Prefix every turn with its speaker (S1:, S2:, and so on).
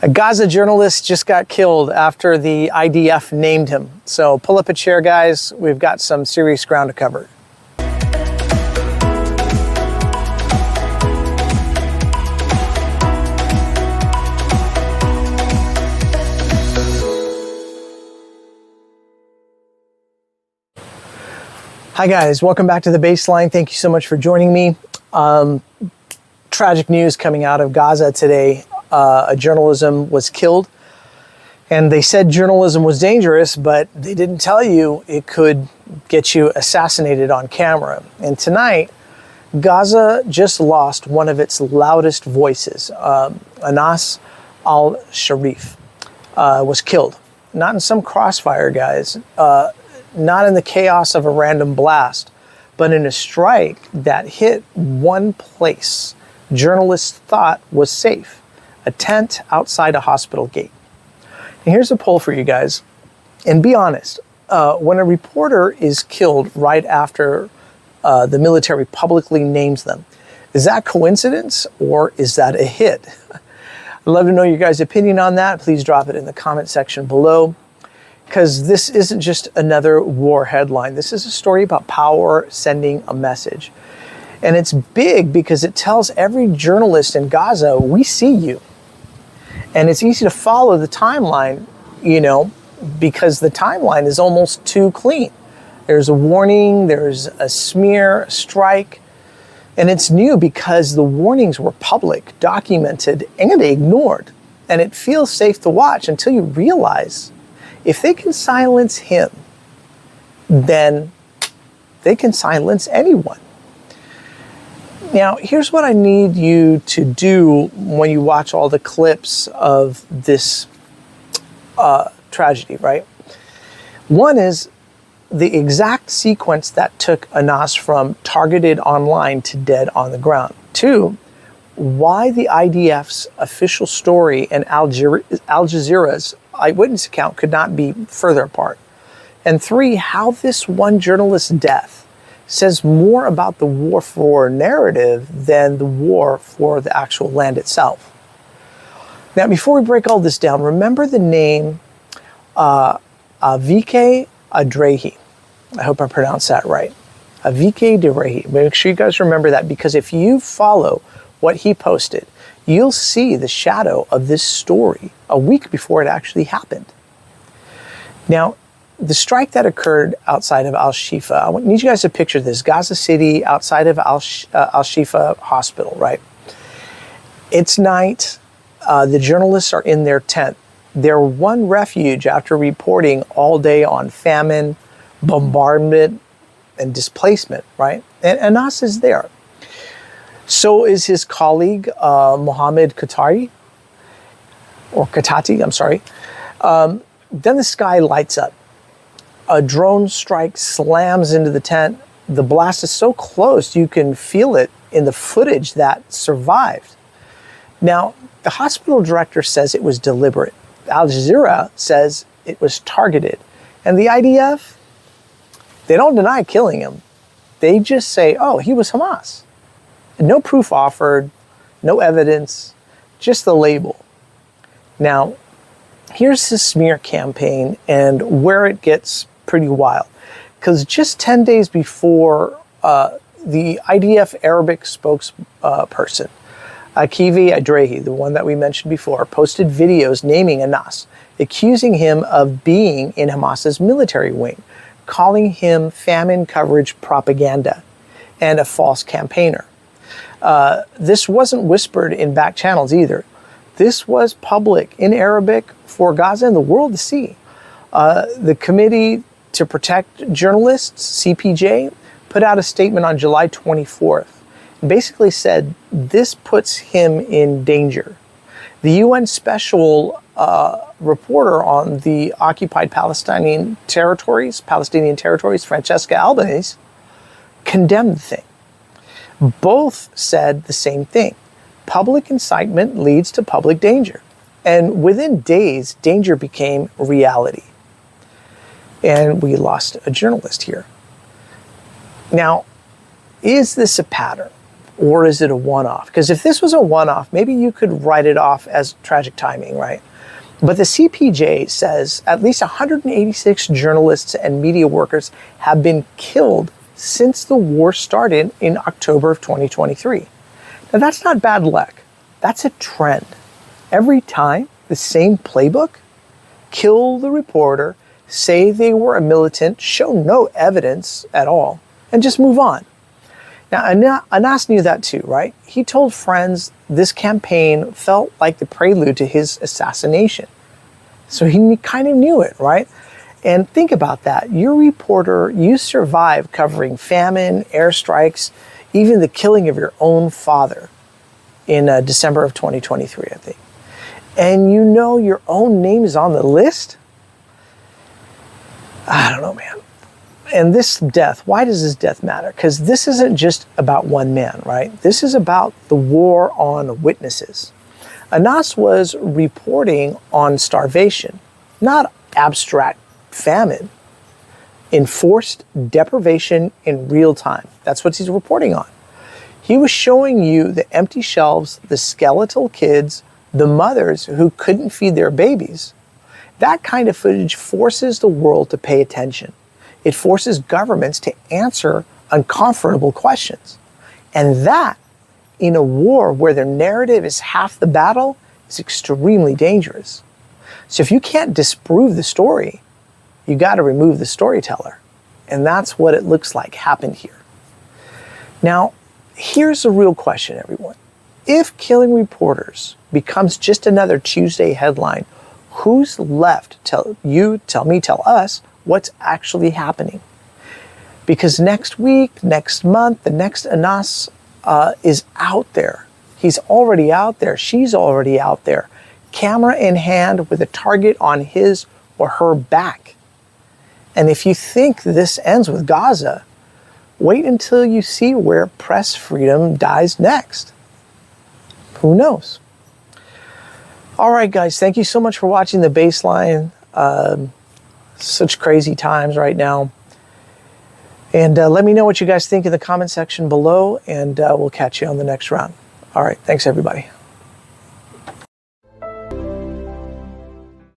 S1: A Gaza journalist just got killed after the IDF named him. So pull up a chair, guys. We've got some serious ground to cover. Hi guys, welcome back to The Baseline. Thank you so much for joining me. Tragic news coming out of Gaza today. A journalism was killed, and they said journalism was dangerous, but they didn't tell you it could get you assassinated on camera. And tonight, Gaza just lost one of its loudest voices. Ah-nahss al-Sharif was killed. Not in some crossfire, guys. Not in the chaos of a random blast, but in a strike that hit one place journalists thought was safe. A tent outside a hospital gate. And here's a poll for you guys. And be honest, when a reporter is killed right after the military publicly names them, is that coincidence or is that a hit? I'd love to know your guys' opinion on that. Please drop it in the comment section below. Because this isn't just another war headline. This is a story about power sending a message. And it's big because it tells every journalist in Gaza, we see you. And it's easy to follow the timeline, you know, because the timeline is almost too clean. There's a warning, there's a smear, a strike, and it's new because the warnings were public, documented, and ignored. And it feels safe to watch until you realize if they can silence him, then they can silence anyone. Now, here's what I need you to do when you watch all the clips of this tragedy, right? One is the exact sequence that took ah-nahss from targeted online to dead on the ground. Two, why the IDF's official story and Al Jazeera's eyewitness account could not be further apart. And three, how this one journalist's death says more about the war for narrative than the war for the actual land itself. Now, before we break all this down, remember the name Avichay Adraee. I hope I pronounced that right. Avichay Adraee. Make sure you guys remember that, because if you follow what he posted, you'll see the shadow of this story a week before it actually happened. Now, the strike that occurred outside of al-Shifa, I need you guys to picture this. Gaza City, outside of al-Shifa hospital, right? It's night. The journalists are in their tent. Their one refuge after reporting all day on famine, bombardment, and displacement, right? And ah-nahss is there. So is his colleague, Mohammed Katari, or Katati, I'm sorry. Then the sky lights up. A drone strike slams into the tent. The blast is so close you can feel it in the footage that survived. Now, the hospital director says it was deliberate. Al Jazeera says it was targeted. And the IDF, they don't deny killing him. They just say, oh, he was Hamas. And no proof offered, no evidence, just the label. Now, here's the smear campaign and where it gets pretty wild. Because just 10 days before, the IDF Arabic spokesperson, Avichay Adraee, the one that we mentioned before, posted videos naming ah-nahss, accusing him of being in Hamas's military wing, calling him famine coverage propaganda and a false campaigner. This wasn't whispered in back channels either. This was public in Arabic for Gaza and the world to see. The Committee to Protect Journalists, CPJ, put out a statement on July 24th and basically said this puts him in danger. The UN Special Rapporteur on the occupied Palestinian territories, Francesca Albanese, condemned the thing. Both said the same thing. Public incitement leads to public danger. And within days, danger became reality. And we lost a journalist here. Now, is this a pattern? or is it a one-off? Because if this was a one-off, maybe you could write it off as tragic timing, right? But the CPJ says at least 186 journalists and media workers have been killed since the war started in October of 2023. Now that's not bad luck. That's a trend. Every time, the same playbook: kill the reporter, say they were a militant, show no evidence at all, and just move on. Now, ah-nahss knew that too, right? He told friends this campaign felt like the prelude to his assassination. So he kind of knew it, right? And think about that. You're a reporter, you survived covering famine, airstrikes, even the killing of your own father in December of 2023, I think. And you know your own name is on the list? I don't know, man. And this death, why does this death matter? Because this isn't just about one man, right? This is about the war on witnesses. Ah-nahss was reporting on starvation, not abstract famine. Enforced deprivation in real time. That's what he's reporting on. He was showing you the empty shelves, the skeletal kids, the mothers who couldn't feed their babies. That kind of footage forces the world to pay attention. It forces governments to answer uncomfortable questions. And that, in a war where the narrative is half the battle, is extremely dangerous. So if you can't disprove the story, you got to remove the storyteller. And that's what it looks like happened here. Now, here's the real question, everyone. If killing reporters becomes just another Tuesday headline, who's left? Tell us what's actually happening. Because next week, next month, the next ah-nahss is out there. He's already out there. She's already out there. Camera in hand with a target on his or her back. And if you think this ends with Gaza, wait until you see where press freedom dies next. Who knows? All right, guys, thank you so much for watching The Baseline. Such crazy times right now. And let me know what you guys think in the comment section below, and we'll catch you on the next round. All right, thanks, everybody.